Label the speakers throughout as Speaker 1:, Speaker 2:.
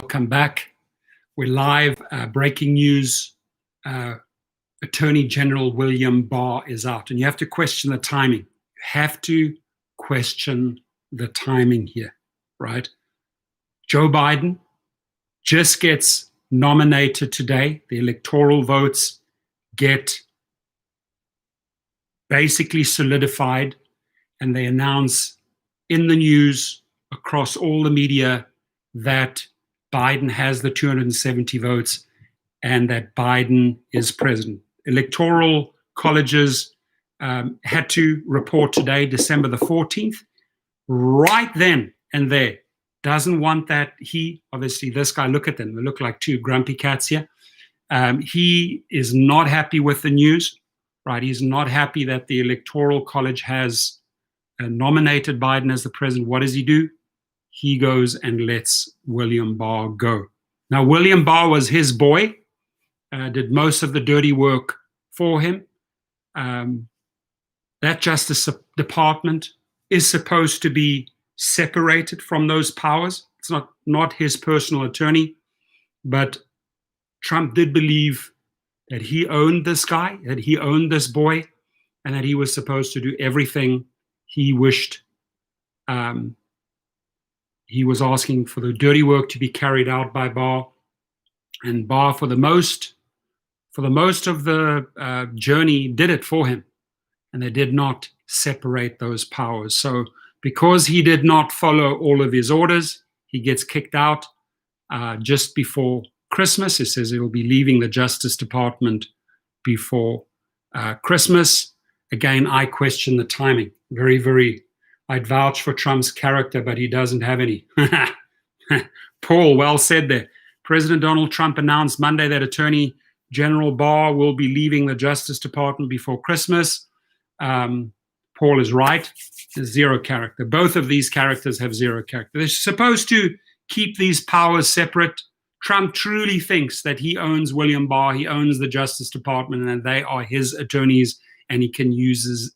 Speaker 1: Welcome back. We're live. Breaking news. Attorney General William Barr is out. And you have to question the timing. You have to question the timing here, right? Joe Biden just gets nominated today. The electoral votes get basically solidified, and they announce in the news across all the media that Biden has the 270 votes and that Biden is president. Electoral colleges had to report today, December the 14th, right then and there. Doesn't want that. Obviously, this guy, look at them. They look like two grumpy cats here. He is not happy with the news, right? He's not happy that the Electoral College has nominated Biden as the president. What does he do? He goes and lets William Barr go. Now, William Barr was his boy, did most of the dirty work for him. That Justice Department is supposed to be separated from those powers. It's not his personal attorney, but Trump did believe that he owned this guy, that he owned this boy, and that he was supposed to do everything he wished. He was asking for the dirty work to be carried out by Barr, and Barr, for the most of the journey, did it for him, and they did not separate those powers. So because he did not follow all of his orders, he gets kicked out just before Christmas. He says he will be leaving the Justice Department before Christmas. Again, I question the timing. I'd vouch for Trump's character, but he doesn't have any. Paul, well said there. President Donald Trump announced Monday that Attorney General Barr will be leaving the Justice Department before Christmas. Paul is right. There's zero character. Both of these characters have zero character. They're supposed to keep these powers separate. Trump truly thinks that he owns William Barr, he owns the Justice Department, and they are his attorneys, and he can use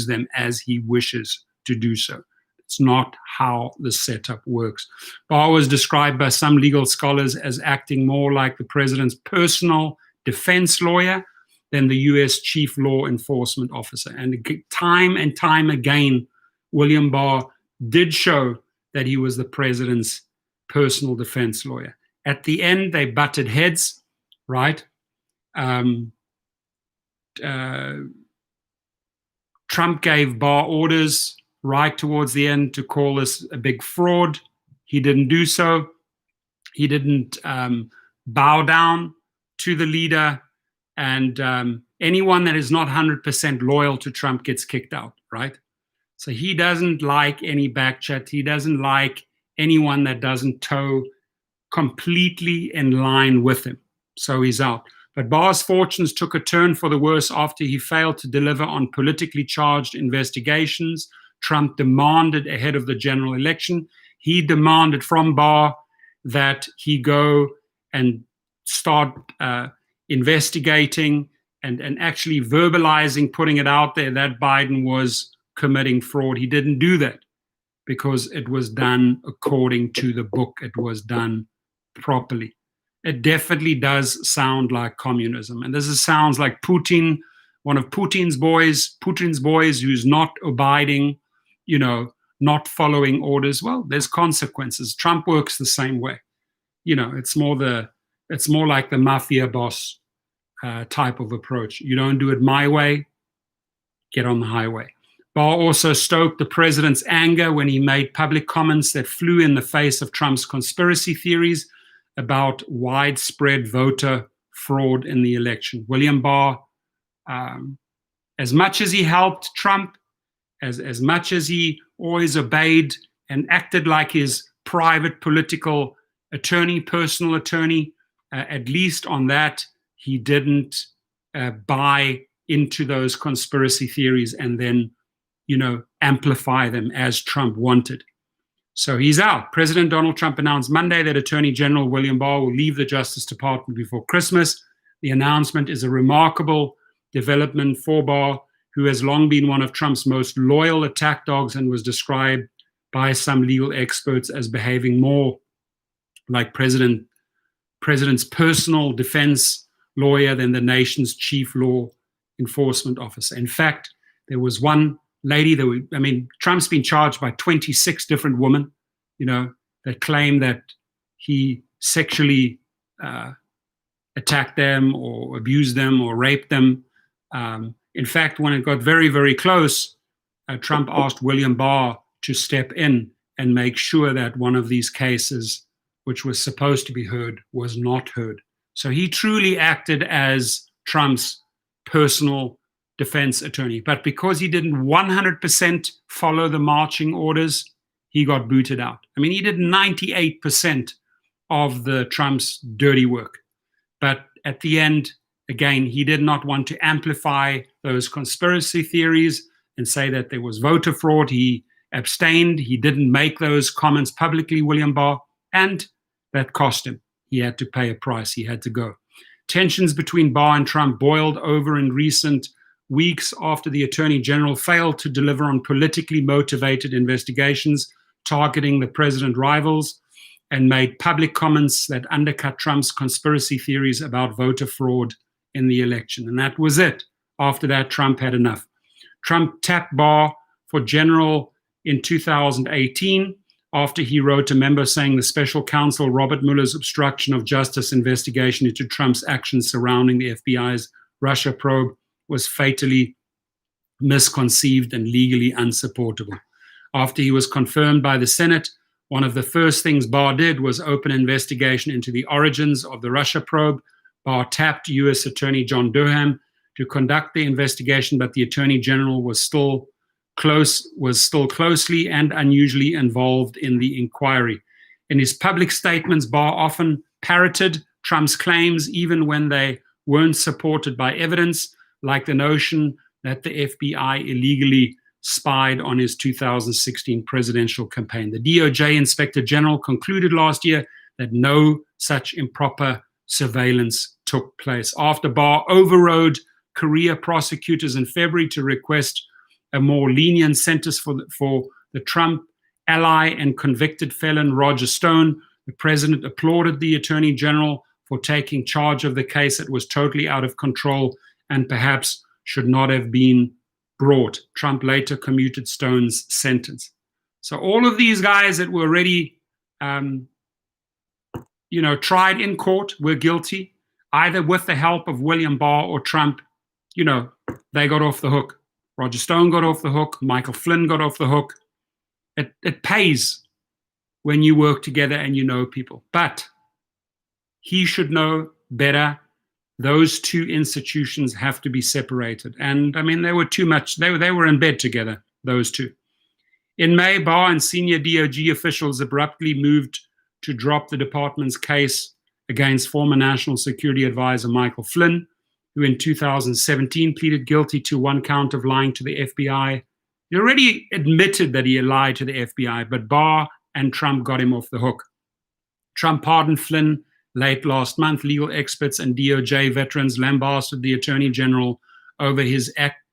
Speaker 1: them as he wishes to do so. It's not how the setup works. Barr was described by some legal scholars as acting more like the president's personal defense lawyer than the U.S. chief law enforcement officer. And time again, William Barr did show that he was the president's personal defense lawyer. At the end, they butted heads, right? Trump gave Barr orders right towards the end to call this a big fraud. He didn't do so. He didn't bow down to the leader. And anyone that is not 100% loyal to Trump gets kicked out, right? So he doesn't like any backchat. He doesn't like anyone that doesn't toe completely in line with him. So he's out. But Barr's fortunes took a turn for the worse after he failed to deliver on politically charged investigations. Trump demanded ahead of the general election. He demanded from Barr that he go and start investigating and actually verbalizing, putting it out there that Biden was committing fraud. He didn't do that because it was done according to the book. It was done properly. It definitely does sound like communism. And this sounds like Putin, one of Putin's boys who's not abiding, not following orders. Well, there's consequences. Trump works the same way. It's more like the mafia boss type of approach. You don't do it my way, get on the highway. Barr also stoked the president's anger when he made public comments that flew in the face of Trump's conspiracy theories about widespread voter fraud in the election. William Barr, as much as he helped Trump, as much as he always obeyed and acted like his private political attorney, personal attorney, at least on that, he didn't buy into those conspiracy theories and then, amplify them as Trump wanted. So he's out. President Donald Trump announced Monday that Attorney General William Barr will leave the Justice Department before Christmas. The announcement is a remarkable development for Barr, who has long been one of Trump's most loyal attack dogs and was described by some legal experts as behaving more like president's personal defense lawyer than the nation's chief law enforcement officer. In fact, there was one lady Trump's been charged by 26 different women, that claim that he sexually attacked them or abused them or raped them. In fact, when it got very, very close, Trump asked William Barr to step in and make sure that one of these cases, which was supposed to be heard, was not heard. So he truly acted as Trump's personal defense attorney. But because he didn't 100% follow the marching orders, he got booted out. He did 98% of the Trump's dirty work. But at the end, again, he did not want to amplify those conspiracy theories and say that there was voter fraud. He abstained. He didn't make those comments publicly, William Barr, and that cost him. He had to pay a price. He had to go. Tensions between Barr and Trump boiled over in recent weeks after the Attorney General failed to deliver on politically motivated investigations targeting the president rivals and made public comments that undercut Trump's conspiracy theories about voter fraud in the election. And that was it. After that, Trump had enough. Trump tapped Barr for general in 2018 after he wrote a memo saying the special counsel Robert Mueller's obstruction of justice investigation into Trump's actions surrounding the FBI's Russia probe was fatally misconceived and legally unsupportable. After he was confirmed by the Senate, one of the first things Barr did was open an investigation into the origins of the Russia probe. Barr tapped U.S. Attorney John Durham to conduct the investigation, but the Attorney General was still closely and unusually involved in the inquiry. In his public statements, Barr often parroted Trump's claims, even when they weren't supported by evidence, like the notion that the FBI illegally spied on his 2016 presidential campaign. The DOJ Inspector General concluded last year that no such improper surveillance took place. After Barr overrode career prosecutors in February to request a more lenient sentence for the Trump ally and convicted felon Roger Stone, the president applauded the Attorney General for taking charge of the case that was totally out of control and perhaps should not have been brought. Trump later commuted Stone's sentence. So all of these guys that were already tried in court were guilty, either with the help of William Barr or Trump. They got off the hook. Roger Stone got off the hook. Michael Flynn got off the hook. It pays when you work together and you know people. But he should know better. Those two institutions have to be separated. And they were too much. They were in bed together, those two. In May, Barr and senior DOJ officials abruptly moved to drop the department's case against former National Security Advisor Michael Flynn, who in 2017 pleaded guilty to one count of lying to the FBI. He already admitted that he had lied to the FBI, but Barr and Trump got him off the hook. Trump pardoned Flynn late last month. Legal experts and DOJ veterans lambasted the Attorney General over his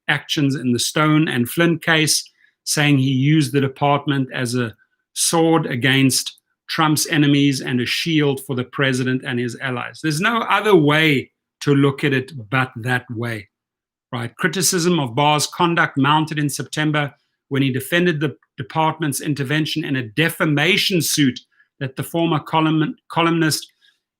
Speaker 1: actions in the Stone and Flynn case, saying he used the department as a sword against Trump's enemies and a shield for the president and his allies. There's no other way to look at it but that way, right? Criticism of Barr's conduct mounted in September when he defended the department's intervention in a defamation suit that the former columnist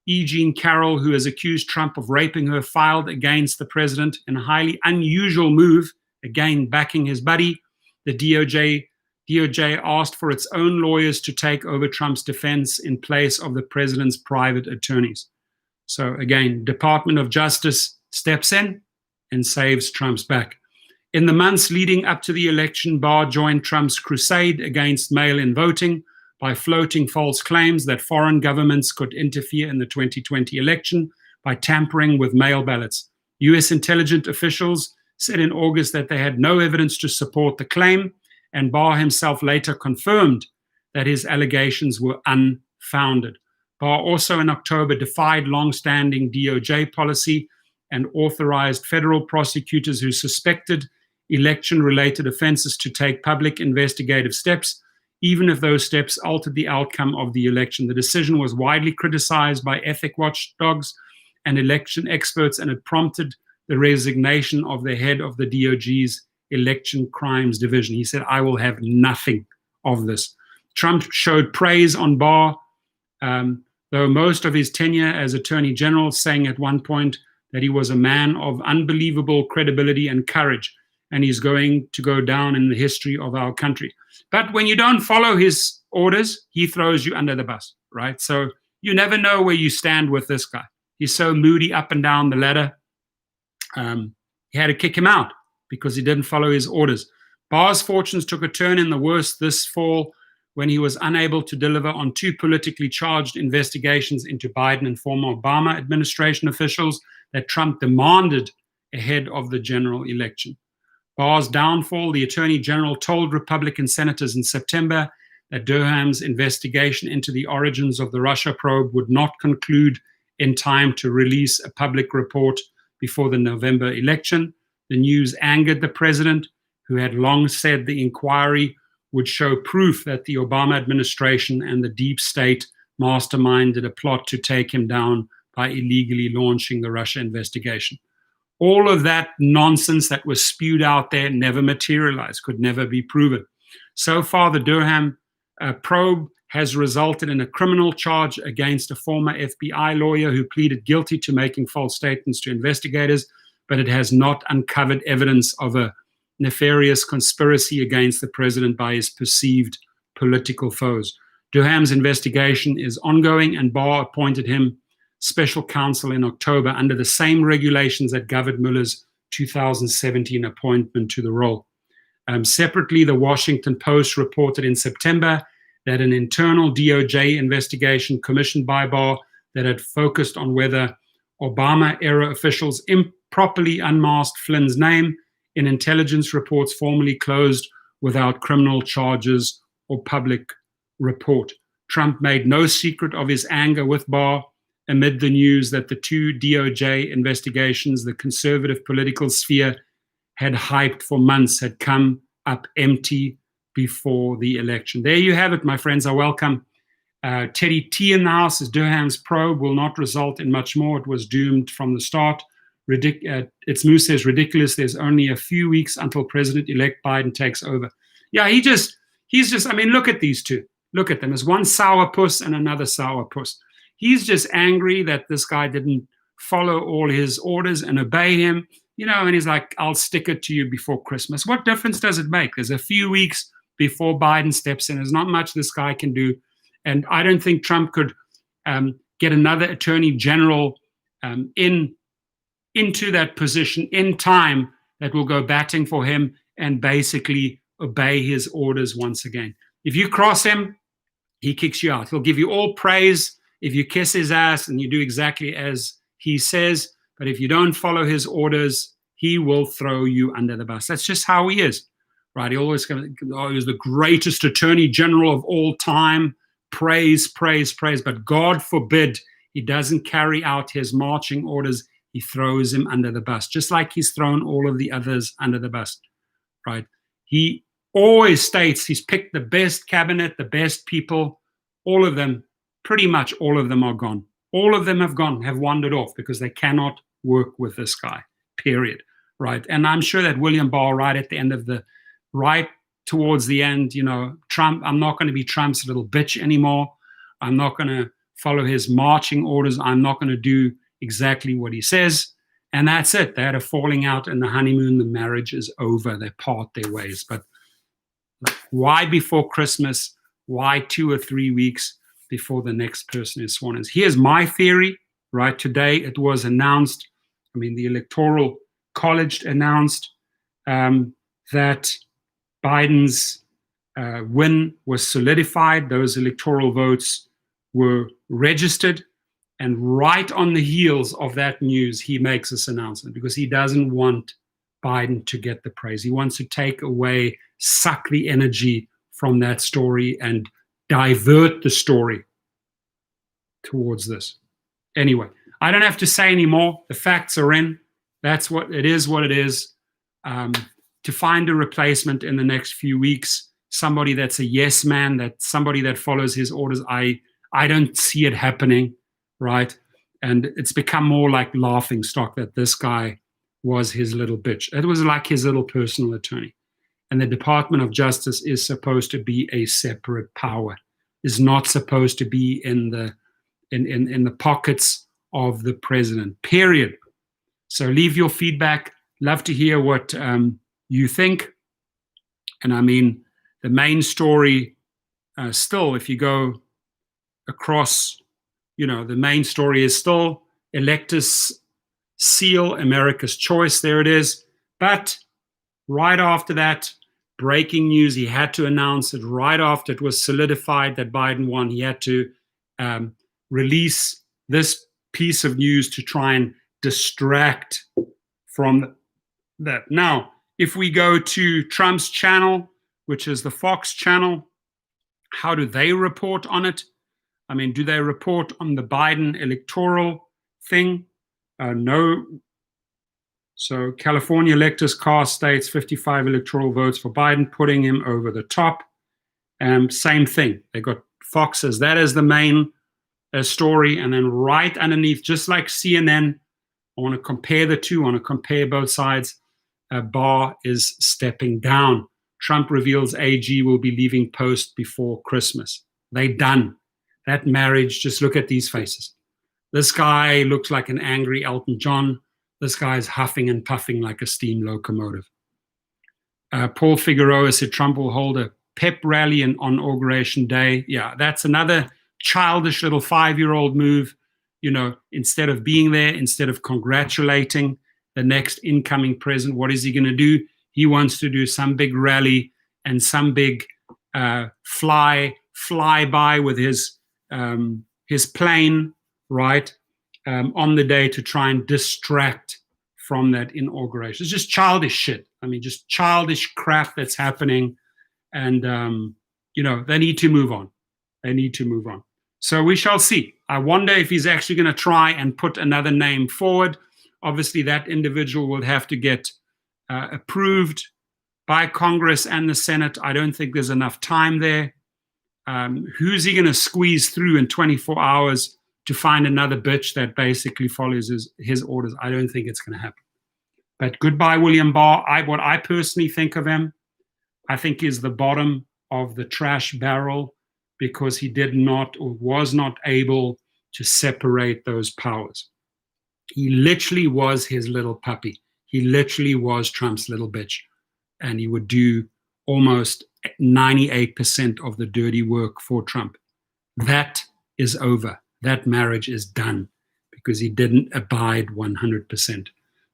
Speaker 1: E. Jean Carroll, who has accused Trump of raping her, filed against the president in a highly unusual move, again backing his buddy. The DOJ asked for its own lawyers to take over Trump's defense in place of the president's private attorneys. So again, Department of Justice steps in and saves Trump's back. In the months leading up to the election, Barr joined Trump's crusade against mail-in voting by floating false claims that foreign governments could interfere in the 2020 election by tampering with mail ballots. U.S. intelligence officials said in August that they had no evidence to support the claim, and Barr himself later confirmed that his allegations were unfounded. Barr also in October defied long-standing DOJ policy and authorized federal prosecutors who suspected election-related offenses to take public investigative steps, even if those steps altered the outcome of the election. The decision was widely criticized by ethic watchdogs and election experts, and it prompted the resignation of the head of the DOJ's Election Crimes Division. He said, I will have nothing of this. Trump showed praise on Barr, though most of his tenure as Attorney General, saying at one point that he was a man of unbelievable credibility and courage, and he's going to go down in the history of our country. But when you don't follow his orders, he throws you under the bus, right? So you never know where you stand with this guy. He's so moody up and down the ladder. He had to kick him out because he didn't follow his orders. Barr's fortunes took a turn in the worst this fall when he was unable to deliver on two politically charged investigations into Biden and former Obama administration officials that Trump demanded ahead of the general election. Barr's downfall, the Attorney General told Republican senators in September that Durham's investigation into the origins of the Russia probe would not conclude in time to release a public report before the November election. The news angered the president, who had long said the inquiry would show proof that the Obama administration and the deep state masterminded a plot to take him down by illegally launching the Russia investigation. All of that nonsense that was spewed out there never materialized, could never be proven. So far, the Durham probe has resulted in a criminal charge against a former FBI lawyer who pleaded guilty to making false statements to investigators, but it has not uncovered evidence of a nefarious conspiracy against the president by his perceived political foes. Durham's investigation is ongoing, and Barr appointed him special counsel in October under the same regulations that governed Mueller's 2017 appointment to the role. Separately, the Washington Post reported in September that an internal DOJ investigation commissioned by Barr that had focused on whether Obama-era officials improperly unmasked Flynn's name in intelligence reports formally closed without criminal charges or public report. Trump made no secret of his anger with Barr amid the news that the two DOJ investigations the conservative political sphere had hyped for months had come up empty before the election. There you have it, my friends. I welcome Teddy T in the house. As Durham's probe will not result in much more. It was doomed from the start. It's Moose says ridiculous. There's only a few weeks until President-elect Biden takes over. Yeah, he's just, I mean, look at these two. Look at them. There's one sourpuss and another sourpuss. He's just angry that this guy didn't follow all his orders and obey him, and he's like, I'll stick it to you before Christmas. What difference does it make? There's a few weeks before Biden steps in. There's not much this guy can do. And I don't think Trump could get another attorney general into that position in time that will go batting for him and basically obey his orders once again. If you cross him, he kicks you out. He'll give you all praise if you kiss his ass and you do exactly as he says. But if you don't follow his orders, he will throw you under the bus. That's just how he is, right? He always goes, oh, he's the greatest attorney general of all time. Praise, praise, praise. But God forbid he doesn't carry out his marching orders. He throws him under the bus, just like he's thrown all of the others under the bus, right? He always states he's picked the best cabinet, the best people. All of them, pretty much all of them are gone. All of them have gone, have wandered off because they cannot work with this guy, period, right? And I'm sure that William Barr, right towards the end, Trump, I'm not going to be Trump's little bitch anymore. I'm not going to follow his marching orders. I'm not going to do exactly what he says. And that's it. They had a falling out in the honeymoon. The marriage is over. They part their ways. But why before Christmas? Why 2 or 3 weeks before the next person is sworn in? Here's my theory, right? Today it was announced, the Electoral College announced that Biden's win was solidified. Those electoral votes were registered. And right on the heels of that news, he makes this announcement because he doesn't want Biden to get the praise. He wants to take away, suck the energy from that story and divert the story towards this. Anyway, I don't have to say any more. The facts are in. That's what it is, To find a replacement in the next few weeks somebody that's a yes man, that somebody that follows his orders. I don't see it happening, right? And it's become more like laughing stock that this guy was his little bitch. It was like his little personal attorney. And the Department of Justice is supposed to be a separate power, is not supposed to be in the pockets of the president, period. So leave your feedback. Love to hear what you think. And I mean, the main story still, if you go across, the main story is still electors seal America's choice. There it is. But right after that, breaking news, he had to announce it right after it was solidified that Biden won. He had to release this piece of news to try and distract from that. Now, if we go to Trump's channel, which is the Fox channel, how do they report on it? I mean, do they report on the Biden electoral thing? No. So California electors cast states 55 electoral votes for Biden, putting him over the top. Same thing. They got Fox as that as the main story. And then right underneath, just like CNN, I want to compare the two. I want to compare both sides. Barr is stepping down. Trump reveals AG will be leaving post before Christmas. They done. That marriage, just look at these faces. This guy looks like an angry Elton John. This guy's huffing and puffing like a steam locomotive. Paul Figueroa said Trump will hold a pep rally on Inauguration Day. Yeah, that's another childish little 5-year-old move. Instead of being there, instead of congratulating the next incoming president, what is he going to do? He wants to do some big rally and some big fly by with his plane, right, on the day to try and distract from that inauguration. It's just childish shit. I mean, just childish crap that's happening. And, they need to move on. They need to move on. So we shall see. I wonder if he's actually going to try and put another name forward. Obviously, that individual will have to get approved by Congress and the Senate. I don't think there's enough time there. Who's he going to squeeze through in 24 hours to find another bitch that basically follows his orders? I don't think it's going to happen. But goodbye, William Barr. What I personally think of him, I think is the bottom of the trash barrel, because he did not or was not able to separate those powers. He literally was his little puppy. He literally was Trump's little bitch. And he would do almost 98% of the dirty work for Trump. That is over. That marriage is done because he didn't abide 100%.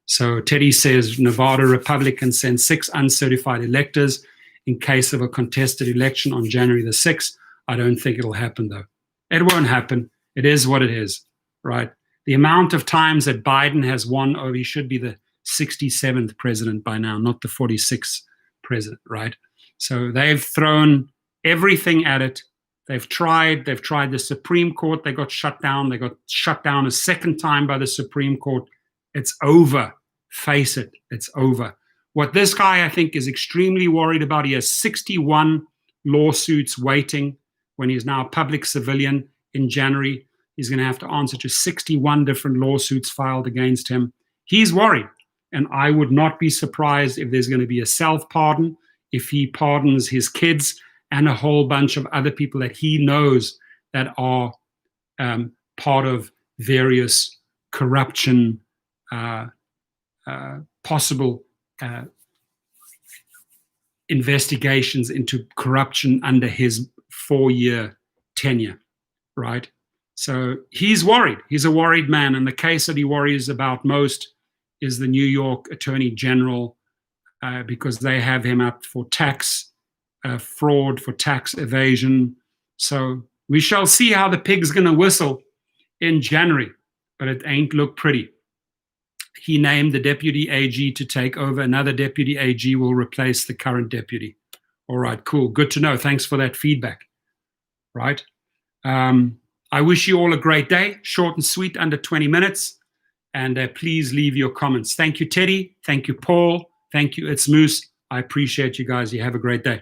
Speaker 1: So Teddy says Nevada Republicans send 6 uncertified electors in case of a contested election on January the 6th. I don't think it'll happen, though. It won't happen. It is what it is, right? The amount of times that Biden has won over, he should be the 67th president by now, not the 46th president, right? So they've thrown everything at it. They've tried the Supreme Court. They got shut down. They got shut down a second time by the Supreme Court. It's over. Face it, it's over. What this guy, I think, is extremely worried about, he has 61 lawsuits waiting when he's now a public civilian in January. He's going to have to answer to 61 different lawsuits filed against him. He's worried. And I would not be surprised if there's going to be a self-pardon, if he pardons his kids and a whole bunch of other people that he knows that are part of various corruption, possible investigations into corruption under his 4-year tenure, right? So he's worried. He's a worried man. And the case that he worries about most is the New York Attorney General, because they have him up for tax fraud, for tax evasion. So we shall see how the pig's going to whistle in January, but it ain't look pretty. He named the deputy AG to take over. Another deputy AG will replace the current deputy. All right, cool. Good to know. Thanks for that feedback. Right. I wish you all a great day. Short and sweet, under 20 minutes. And please leave your comments. Thank you, Teddy. Thank you, Paul. Thank you, It's Moose. I appreciate you guys. You have a great day.